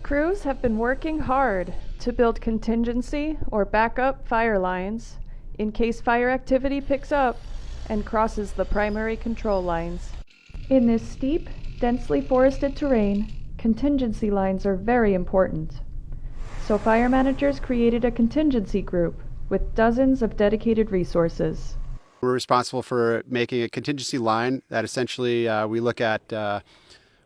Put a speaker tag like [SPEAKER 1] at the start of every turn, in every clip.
[SPEAKER 1] Crews have been working hard to build contingency or backup fire lines in case fire activity picks up and crosses the primary control lines. In this steep, densely forested terrain, contingency lines are very important. So fire managers created a contingency group with dozens of dedicated resources.
[SPEAKER 2] We're responsible for making a contingency line that essentially we look at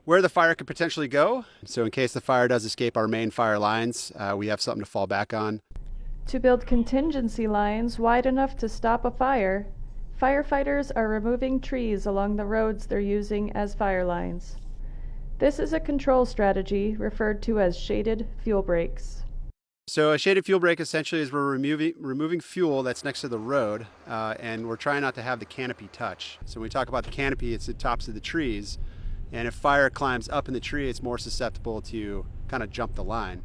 [SPEAKER 2] where the fire could potentially go. So in case the fire does escape our main fire lines, we have something to fall back on.
[SPEAKER 1] To build contingency lines wide enough to stop a fire, firefighters are removing trees along the roads they're using as fire lines. This is a control strategy referred to as shaded fuel breaks.
[SPEAKER 2] So a shaded fuel break essentially is we're removing fuel that's next to the road, and we're trying not to have the canopy touch. So when we talk about the canopy, it's the tops of the trees, and if fire climbs up in the tree, it's more susceptible to kind of jump the line.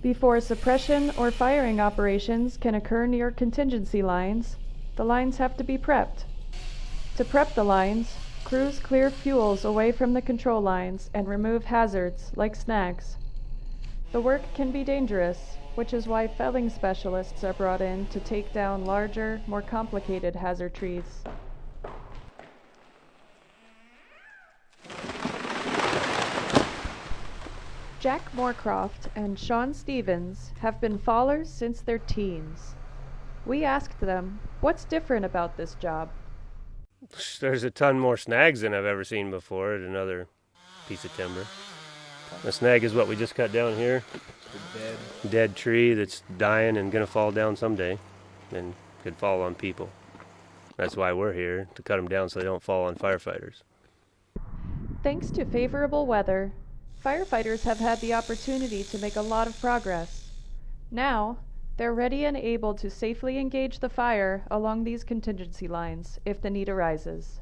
[SPEAKER 1] Before suppression or firing operations can occur near contingency lines, the lines have to be prepped. To prep the lines, crews clear fuels away from the control lines and remove hazards like snags. The work can be dangerous, which is why felling specialists are brought in to take down larger, more complicated hazard trees. Jack Moorcroft and Sean Stevens have been fallers since their teens. We asked them, what's different about this job?
[SPEAKER 3] There's a ton more snags than I've ever seen before at another piece of timber. A snag is what we just cut down here. Dead tree that's dying and going to fall down someday and could fall on people. That's why we're here, to cut them down so they don't fall on firefighters.
[SPEAKER 1] Thanks to favorable weather, firefighters have had the opportunity to make a lot of progress. Now, they're ready and able to safely engage the fire along these contingency lines if the need arises.